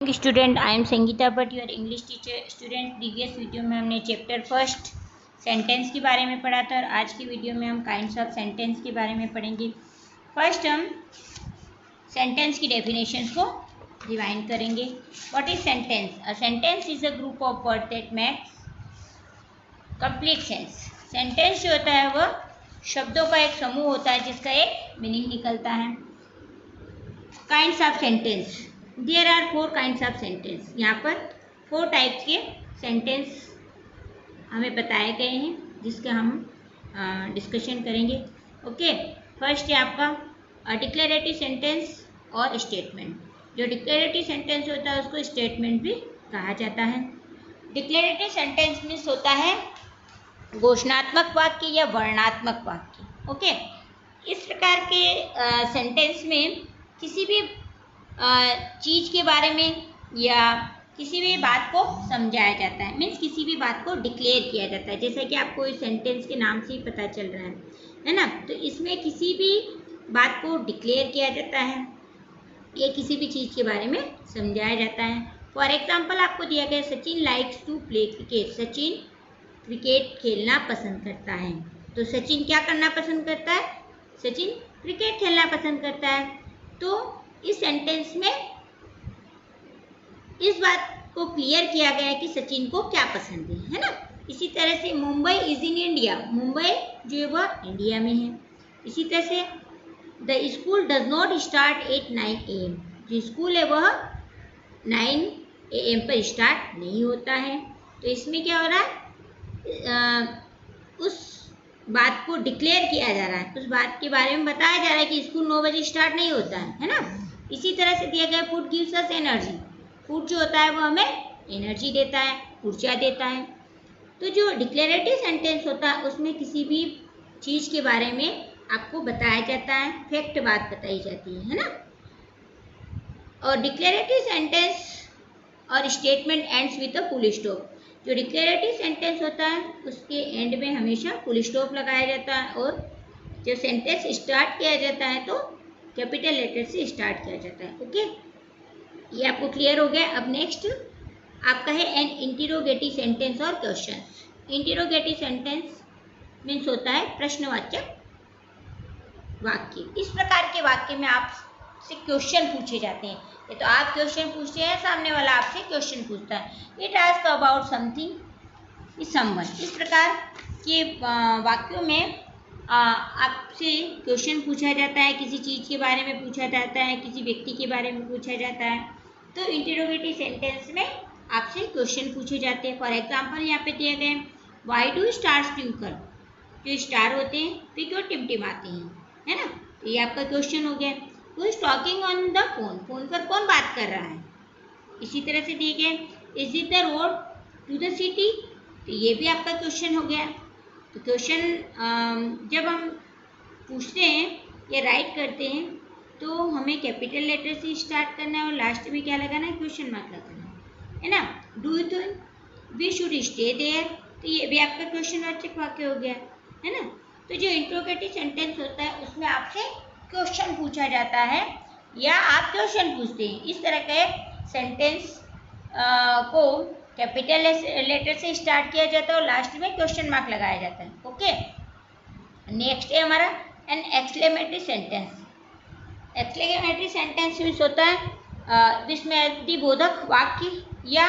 Morning student, I am Sangeeta Bhatt, your English teacher. Student, previous video में हमने chapter first sentence के बारे में पढ़ा था और आज की वीडियो में हम काइंड्स ऑफ सेंटेंस के बारे में पढ़ेंगे। फर्स्ट हम सेंटेंस की डेफिनेशंस को डिवाइन करेंगे। What is sentence? A sentence is a group of word that makes complete sense. Sentence जो होता है वह शब्दों का एक समूह होता है जिसका एक मीनिंग निकलता है। Kinds of sentence, there are 4 kinds of sentence. यहाँ पर 4 टाइप्स के सेंटेंस हमें बताए गए हैं जिसका हम डिस्कशन करेंगे। ओके, फर्स्ट है आपका डिक्लेरेटिव सेंटेंस और स्टेटमेंट। जो डिक्लेरेटिव सेंटेंस होता है उसको स्टेटमेंट भी कहा जाता है। डिक्लेरेटिव सेंटेंस मीन्स होता है घोषणात्मक वाक्य या वर्णनात्मक वाक्य। ओके, इस प्रकार के सेंटेंस में किसी भी चीज़ के बारे में या किसी भी बात को समझाया जाता है। मीन्स किसी भी बात को डिक्लेयर किया जाता है, जैसा कि आपको इस सेंटेंस के नाम से ही पता चल रहा है ना। तो इसमें किसी भी बात को डिक्लेयर किया जाता है या किसी भी चीज़ के बारे में समझाया जाता है। फॉर एग्जाम्पल आपको दिया गया Sachin likes to play cricket. Sachin cricket खेलना पसंद करता है। तो सचिन क्या करना पसंद करता है? सचिन क्रिकेट खेलना पसंद करता है। तो इस सेंटेंस में इस बात को क्लियर किया गया है कि सचिन को क्या पसंद है ना। इसी तरह से Mumbai is in India. Mumbai जो है वह इंडिया में है। इसी तरह से the school does not start at 9 AM। जो स्कूल है वह 9 AM पर स्टार्ट नहीं होता है। तो इसमें क्या हो रहा है, उस बात को डिक्लेयर किया जा रहा है, उस बात के बारे में बताया जा रहा है कि स्कूल 9 बजे स्टार्ट नहीं होता है ना। इसी तरह से दिया गया food gives us energy. Food जो होता है वो हमें एनर्जी देता है, ऊर्जा देता है। तो जो डिक्लेरेटिव सेंटेंस होता है उसमें किसी भी चीज़ के बारे में आपको बताया जाता है, फैक्ट बात बताई जाती है ना। और डिक्लेरेटिव सेंटेंस और statement ends with a full stop. जो डिक्लेरेटिव सेंटेंस होता है उसके एंड में हमेशा फुल स्टॉप लगाया जाता है और जब सेंटेंस स्टार्ट किया जाता है तो कैपिटल लेटर से स्टार्ट किया जाता है। ओके, ये आपको क्लियर हो गया। अब नेक्स्ट आपका है एन इंटरोगेटिव सेंटेंस और क्वेश्चन। इंटरोगेटिव सेंटेंस मीन्स होता है प्रश्नवाचक वाक्य। इस प्रकार के वाक्य में आपसे क्वेश्चन पूछे जाते हैं। ये तो आप क्वेश्चन पूछते हैं, सामने वाला आपसे क्वेश्चन पूछता है। It ask about something is someone. इस प्रकार के वाक्यों में आपसे क्वेश्चन पूछा जाता है, किसी चीज़ के बारे में पूछा जाता है, किसी व्यक्ति के बारे में पूछा जाता है। तो इंटरोगेटिव सेंटेंस में आपसे क्वेश्चन पूछे जाते हैं। फॉर एग्जांपल यहाँ पे दिए गए व्हाई डू स्टार्स ट्विंकल। जो स्टार होते हैं वे क्यों टिमटिमाते हैं, है ना। तो ये आपका क्वेश्चन हो गया। Who is talking on the phone. Phone पर कौन बात कर रहा है। इसी तरह से दिए गए is it the road to the city. तो ये भी आपका क्वेश्चन हो गया। तो क्वेश्चन जब हम पूछते हैं या राइट करते हैं तो हमें कैपिटल लेटर से स्टार्ट करना है और लास्ट में क्या लगाना है, क्वेश्चन मार्क लगाना है ना। Do you think we should stay there. तो ये भी आपका क्वेश्चन वाचक वाक्य हो गया, है ना। तो जो इंट्रोगेटिव सेंटेंस होता है उसमें आपसे क्वेश्चन पूछा जाता है या आप क्वेश्चन पूछते हैं। इस तरह के सेंटेंस को कैपिटल लेटर से स्टार्ट किया जाता है और लास्ट में क्वेश्चन मार्क लगाया जाता है। ओके, नेक्स्ट है हमारा an exclamatory sentence. Exclamatory sentence means होता है विस्मयबोधक वाक्य या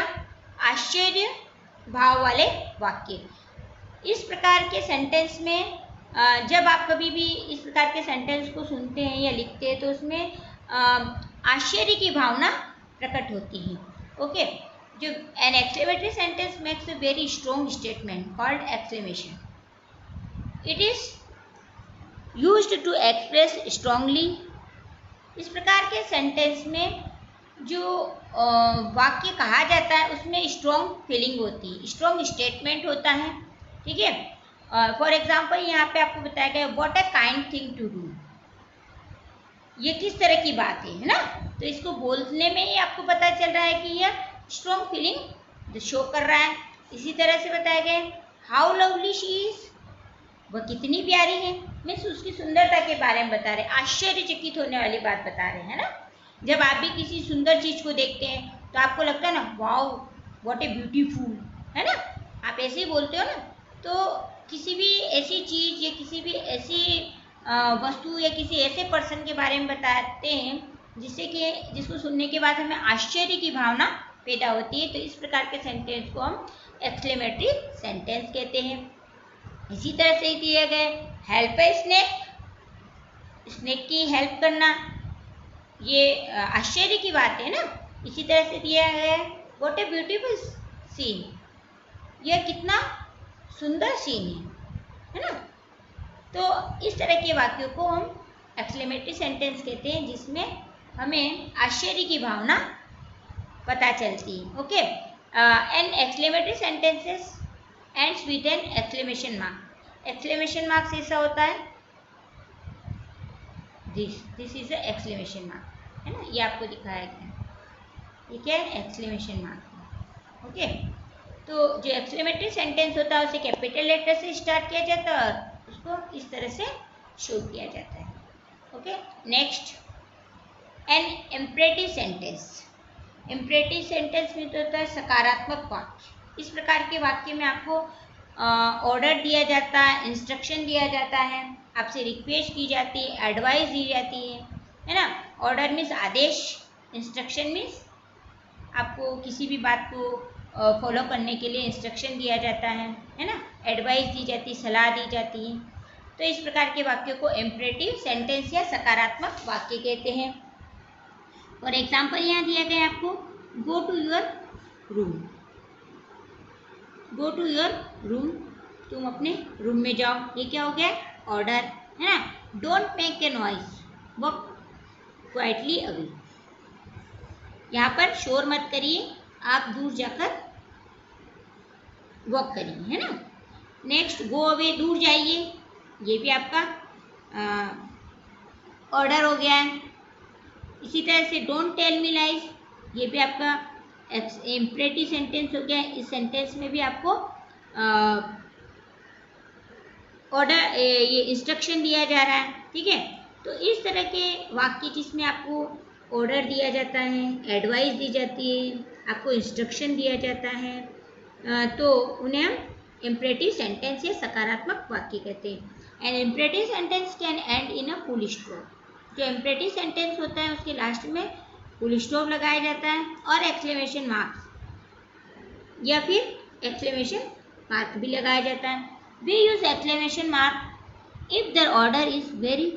आश्चर्य भाव वाले वाक्य। इस प्रकार के सेंटेंस में जब आप कभी भी इस प्रकार के सेंटेंस को सुनते हैं या लिखते हैं तो उसमें आश्चर्य की भावना प्रकट होती है। ओके, जो an exclamatory sentence makes a very strong statement called exclamation. It is used to express strongly. इस प्रकार के सेंटेंस में जो वाक्य कहा जाता है उसमें स्ट्रॉन्ग फीलिंग होती है, स्ट्रॉन्ग स्टेटमेंट होता है। ठीक है, फॉर एग्जाम्पल यहाँ पे आपको बताया गया what a kind thing to do. ये किस तरह की बात है ना। तो इसको बोलने में ही आपको पता चल रहा है कि यह स्ट्रॉन्ग फीलिंग शो कर रहा है। इसी तरह से बताया गया हाउ लवली शी इज। वह कितनी प्यारी है, मीन्स उसकी सुंदरता के बारे में बता रहे, आश्चर्यचकित होने वाली बात बता रहे हैं ना। जब आप भी किसी सुंदर चीज़ को देखते हैं तो आपको लगता है ना वाओ व्हाट ए ब्यूटीफुल, है ना, आप ऐसे ही बोलते हो ना। तो किसी भी ऐसी चीज़ या किसी भी ऐसी वस्तु या किसी ऐसे पर्सन के बारे में बताते हैं जिससे कि जिसको सुनने के बाद हमें आश्चर्य की भावना पैदा होती है, तो इस प्रकार के सेंटेंस को हम एक्सक्लेमेटरी सेंटेंस कहते हैं। इसी तरह से दिया गया हेल्प ए स्नेक, स्नेक की हेल्प करना, ये आश्चर्य की बात है ना। इसी तरह से दिया गया है व्हाट ए ब्यूटीफुल सीन, यह कितना सुंदर सीन है ना। तो इस तरह के वाक्यों को हम एक्सक्लेमेटरी सेंटेंस कहते हैं जिसमें हमें आश्चर्य की भावना पता चलती है। Okay, and exclamatory sentences ends with an exclamation mark. Exclamation mark ऐसा होता है this is a exclamation mark, है ना, ये आपको दिखाया गया, ये क्या है एक्सक्लेमेशन मार्क। ओके, तो जो एक्सक्लेमेटरी सेंटेंस होता है उसे कैपिटल लेटर से स्टार्ट किया जाता है और उसको इस तरह से शो किया जाता है। Okay, next an imperative sentence. Imperative sentence में तो होता है सकारात्मक वाक्य। इस प्रकार के वाक्य में आपको ऑर्डर दिया जाता है, इंस्ट्रक्शन दिया जाता है, आपसे रिक्वेस्ट की जाती है, एडवाइस दी जाती है ना। ऑर्डर मीन्स आदेश, इंस्ट्रक्शन मीन्स आपको किसी भी बात को फॉलो करने के लिए इंस्ट्रक्शन दिया जाता है ना, एडवाइस दी जाती, सलाह दी जाती है। तो इस प्रकार के वाक्यों को इम्परेटिव सेंटेंस या सकारात्मक वाक्य कहते हैं। और एग्जाम्पल यहाँ दिया गया है आपको, go to your room, go to your room, तुम अपने रूम में जाओ, ये क्या हो गया ऑर्डर, है ना। Don't make a noise, walk quietly away, यहाँ पर शोर मत करिए, आप दूर जाकर वॉक करिए, है ना। नेक्स्ट गो अवे, दूर जाइए, ये भी आपका ऑर्डर हो गया है। इसी तरह से डोंट टेल मी लाइज, ये भी आपका इम्परेटिव सेंटेंस हो गया। इस सेंटेंस में भी आपको ऑर्डर ये इंस्ट्रक्शन दिया जा रहा है, ठीक है। तो इस तरह के वाक्य जिसमें आपको ऑर्डर दिया जाता है, एडवाइस दी जाती है, आपको इंस्ट्रक्शन दिया जाता है, तो उन्हें हम इम्परेटिव सेंटेंस या सकारात्मक वाक्य कहते हैं। And imperative sentence can end in a full stop. जो इम्परेटिव सेंटेंस होता है उसके लास्ट में फुल स्टॉप लगाया जाता है और एक्सक्लेमेशन मार्क्स या फिर एक्सक्लेमेशन मार्क भी लगाया जाता है। We use exclamation mark if the order is very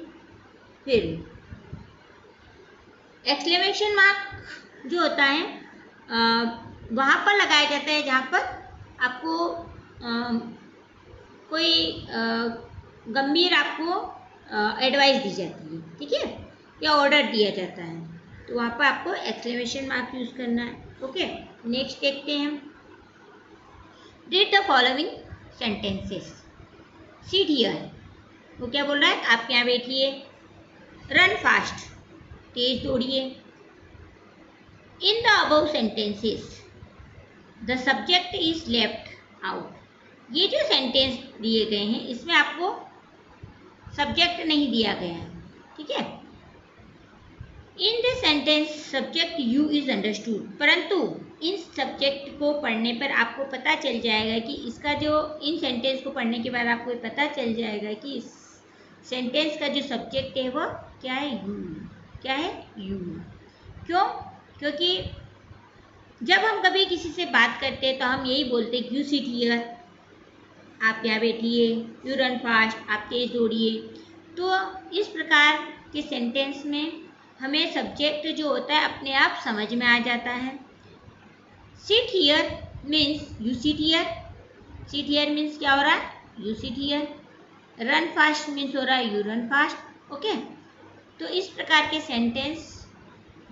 firm. Exclamation mark जो होता है वहाँ पर लगाया जाता है जहाँ पर आपको कोई गंभीर आपको एडवाइस दी जाती है, ठीक है, या ऑर्डर दिया जाता है, तो वहाँ पर आपको एक्सक्लेमेशन मार्क यूज़ करना है। ओके, नेक्स्ट देखते हैं, read the following sentences. Sit here, वो क्या बोल रहा है, आप यहाँ बैठिए। रन फास्ट, तेज दौड़िए। In the above sentences the subject is left out. ये जो सेंटेंस दिए गए हैं इसमें आपको सब्जेक्ट नहीं दिया गया है, ठीक है। In this sentence subject you is understood, परंतु इन सब्जेक्ट को पढ़ने पर आपको पता चल जाएगा कि इसका जो इन सेंटेंस को पढ़ने के बाद आपको पता चल जाएगा कि इस सेंटेंस का जो सब्जेक्ट है वो क्या है, यू। क्या है, यू। क्यों? क्योंकि जब हम कभी किसी से बात करते हैं तो हम यही बोलते हैं यू सिट हियर, आप यहाँ बैठिए। यू रन फास्ट, आप तेज दौड़िए। तो इस प्रकार के सेंटेंस में हमें सब्जेक्ट जो होता है अपने आप समझ में आ जाता है। Sit here means you sit here, sit here means क्या हो रहा है, you sit here. Run fast means हो रहा है यू रन फास्ट। ओके, तो इस प्रकार के सेंटेंस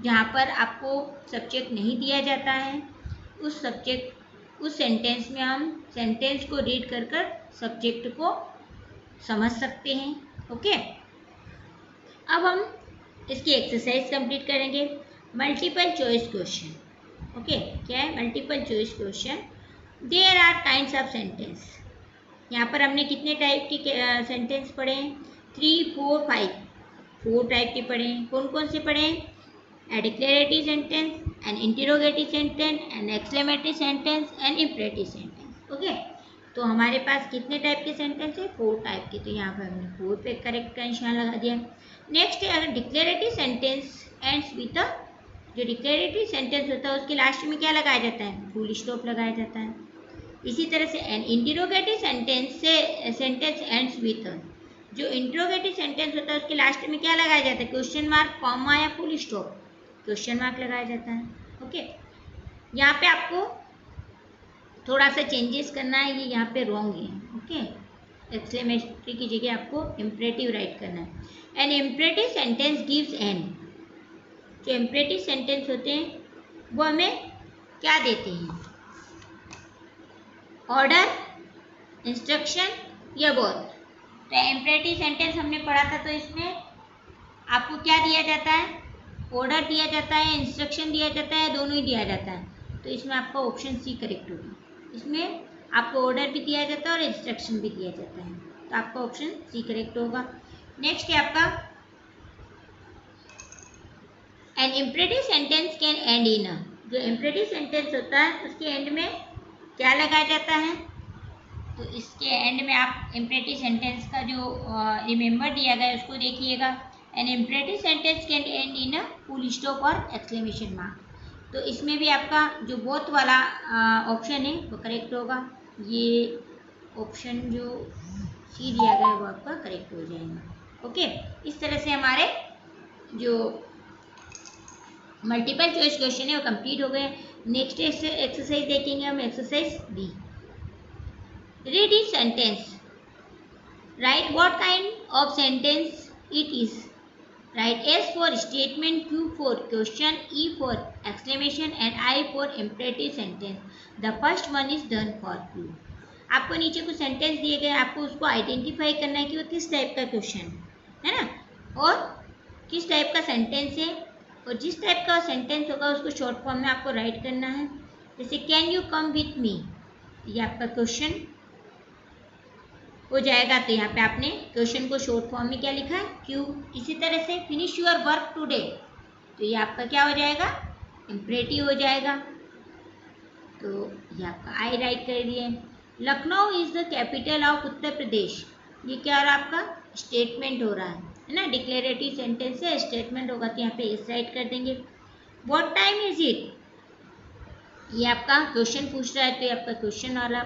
जहाँ पर आपको सब्जेक्ट नहीं दिया जाता है उस सेंटेंस में हम सेंटेंस को रीड कर कर सब्जेक्ट को समझ सकते हैं। ओके, अब हम इसकी एक्सरसाइज कंप्लीट करेंगे। Multiple choice question. ओके, क्या है multiple choice question. There are kinds of sentence. यहाँ पर हमने कितने टाइप के सेंटेंस पढ़े हैं, 3, 4, 5, 4 टाइप के पढ़े हैं। कौन कौन से पढ़े हैं, declarative sentence, an interrogative sentence, an exclamatory sentence, an imperative sentence. Okay, तो हमारे पास कितने टाइप के सेंटेंस है? 4 टाइप के। तो यहाँ पर हमने 4 पे करेक्ट का निशान लगा दिया। नेक्स्ट है अगर declarative sentence ends with a, जो डिक्लेरेटिव सेंटेंस होता है उसके लास्ट में क्या लगाया जाता है? फुल स्टॉप लगाया जाता है। इसी तरह से एन इंटरोगेटिव सेंटेंस से सेंटेंस एंड्स विद, जो इंटरोगेटिव सेंटेंस होता है उसके लास्ट में क्या लगाया जाता है? क्वेश्चन मार्क, कॉमा या फुल स्टॉप? क्वेश्चन मार्क लगाया जाता है। ओके, यहाँ पे आपको थोड़ा सा चेंजेस करना है, ये यहाँ पे रॉन्ग है। ओके, एक्सक्लेमेटरी की जगह आपको इम्परेटिव राइट करना है। An imperative sentence gives an, जो इम्परेटिव सेंटेंस होते हैं वो हमें क्या देते हैं? ऑर्डर, इंस्ट्रक्शन या बोथ। तो इम्परेटिव सेंटेंस हमने पढ़ा था, तो इसमें आपको क्या दिया जाता है? ऑर्डर दिया जाता है, इंस्ट्रक्शन दिया जाता है, दोनों ही दिया जाता है। तो इसमें आपका ऑप्शन सी करेक्ट होगा। इसमें आपको ऑर्डर भी दिया जाता है और इंस्ट्रक्शन भी दिया जाता है, तो आपका ऑप्शन सी करेक्ट होगा। नेक्स्ट है आपका an imperative sentence can end in a, जो इम्परेटिव सेंटेंस होता है उसके एंड में क्या लगाया जाता है? तो इसके एंड में आप इम्परेटिव सेंटेंस का जो रिमेंबर दिया गया है उसको देखिएगा। An imperative sentence can end in a full stop और एक्सक्लेमेशन मार्क। तो इसमें भी आपका जो बोथ वाला ऑप्शन है वो करेक्ट होगा। ये ऑप्शन जो सी दिया गया है वो आपका करेक्ट हो जाएगा। ओके, इस तरह से हमारे जो मल्टीपल चॉइस क्वेश्चन है वो कंप्लीट हो गए। नेक्स्ट एक्सरसाइज देखेंगे हम, exercise B. Read each sentence, write what kind of sentence it is. Write S for statement, Q for question, E for exclamation and I for imperative sentence. The first one is done for you. आपको नीचे कुछ sentence दिए गए, आपको उसको identify करना है कि वो किस टाइप का क्वेश्चन है ना, और किस टाइप का सेंटेंस है, और जिस टाइप का सेंटेंस होगा उसको शॉर्ट फॉर्म में आपको राइट करना है। जैसे can you come with me, ये आपका क्वेश्चन हो जाएगा। तो यहाँ पे आपने क्वेश्चन को शॉर्ट फॉर्म में क्या लिखा है? क्यू। इसी तरह से फिनिश योर वर्क टुडे, तो ये आपका क्या हो जाएगा? इम्परेटिव हो जाएगा। तो ये आपका आई राइट कर दिए। Lucknow is the capital of Uttar Pradesh, ये क्या हो रहा है? आपका स्टेटमेंट हो रहा है ना, डिक्लेरेटिव सेंटेंस से स्टेटमेंट होगा, तो यहाँ पे इस राइट कर देंगे। व्हाट टाइम इज इट, ये आपका क्वेश्चन पूछ रहा है, तो ये आपका क्वेश्चन वाला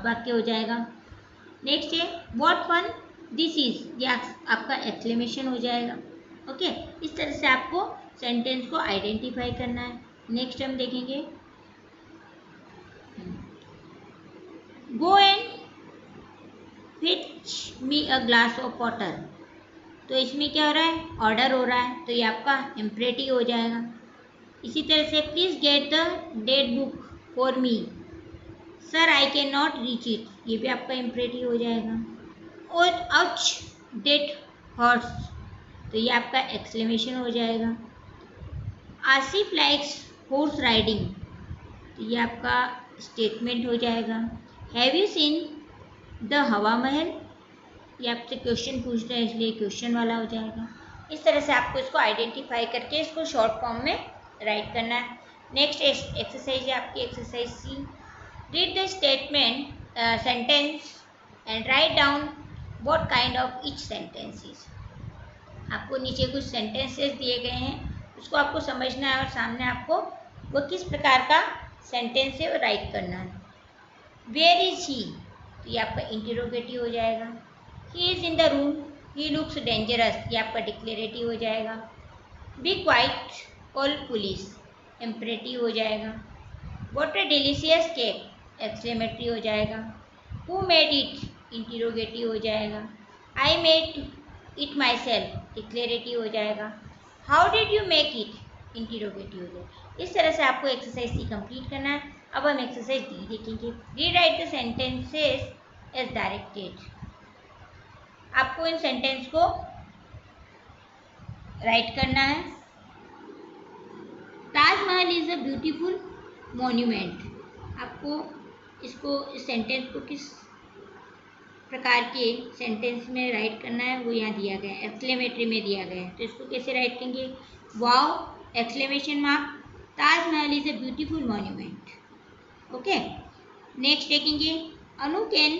वाक्य हो जाएगा। नेक्स्ट है व्हाट फन दिस इज, ये आपका एक्सक्लेमेशन हो जाएगा। ओके, इस तरह से आपको सेंटेंस को आइडेंटिफाई करना है। नेक्स्ट हम देखेंगे go and Fitch me a glass of water, तो इसमें क्या हो रहा है? ऑर्डर हो रहा है, तो ये आपका इम्परेटिव हो जाएगा। इसी तरह से please get the date book for me, sir I can not reach it, ये भी आपका इम्परेटिव हो जाएगा। और आउच डेट हॉर्स, तो ये आपका एक्सक्लेमेशन हो जाएगा। आसिफ लाइक्स हॉर्स राइडिंग, तो ये आपका स्टेटमेंट हो जाएगा। हैव यू सीन द हवा महल, ये आपसे क्वेश्चन पूछ रहा है इसलिए क्वेश्चन वाला हो जाएगा। इस तरह से आपको इसको आइडेंटिफाई करके इसको शॉर्ट फॉर्म में राइट करना है। नेक्स्ट एक्सरसाइज है आपकी exercise C. Read the statement sentence and write down what kind of each sentences. आपको नीचे कुछ सेंटेंसेस दिए गए हैं, उसको आपको समझना है और सामने आपको वो किस प्रकार का सेंटेंस है वो राइट करना है। वेयर इज ही, तो ये आपका इंटरोगेटिव हो जाएगा। He is in the room, he looks dangerous, ये आपका डिक्लेरेटिव हो जाएगा। Be quiet, call police, imperative हो जाएगा। What a delicious cake, exclamatory हो जाएगा। हु मेड इट, इंटरोगेटिव हो जाएगा। I made it myself, declarative हो जाएगा। How did you make it, interrogative हो जाएगा। इस तरह से आपको एक्सरसाइज सी कंप्लीट करना है। अब हम एक्सरसाइज डी देखेंगे। Rewrite the sentences as directed, आपको इन सेंटेंस को राइट करना है। Taj Mahal is a beautiful monument, आपको इसको इस सेंटेंस को किस प्रकार के सेंटेंस में राइट करना है वो यहाँ दिया गया है, एक्सक्लेमेटरी में दिया गया है। तो इसको कैसे राइट करेंगे? Wow, exclamation mark, Taj Mahal is a beautiful monument. Okay, next देखेंगे, Anu can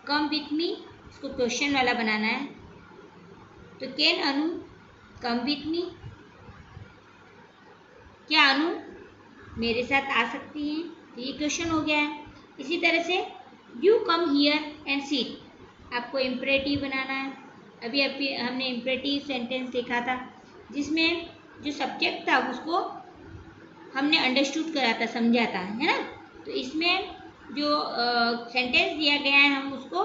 come with me, इसको क्वेश्चन वाला बनाना है। तो can Anu come with me, क्या अनु मेरे साथ आ सकती हैं, तो ये क्वेश्चन हो गया है। इसी तरह से you come here and seat, आपको इम्परेटिव बनाना है। अभी अभी हमने इम्परेटिव सेंटेंस देखा था जिसमें जो सब्जेक्ट था उसको हमने अंडरस्टूड करा था, समझा था, है ना। तो इसमें जो सेंटेंस दिया गया है हम उसको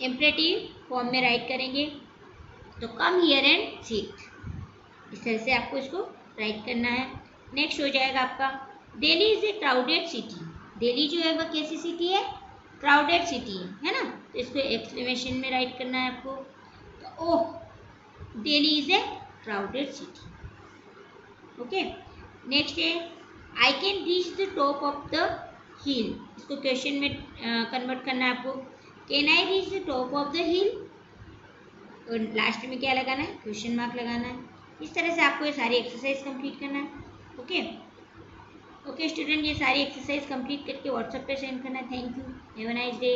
इम्परेटिव फॉर्म में राइट करेंगे। तो कम हियर एंड सीट, इस तरह से आपको इसको राइट करना है। नेक्स्ट हो जाएगा आपका, Delhi is a crowded city, Delhi जो है वह कैसी सिटी है, क्राउडेड सिटी है ना। तो इसको एक्सक्लेमेशन में राइट करना है आपको। तो oh, Delhi is a crowded city. Okay, next है, I can reach the top of the hill, इसको क्वेश्चन में कन्वर्ट करना है आपको। Can I reach the top of the hill, और लास्ट में क्या लगाना है, क्वेश्चन मार्क लगाना है। इस तरह से आपको ये सारी एक्सरसाइज कंप्लीट करना है। ओके ओके स्टूडेंट, ये सारी एक्सरसाइज कंप्लीट करके व्हाट्सएप पे सेंड करना है। Thank you, have a nice day.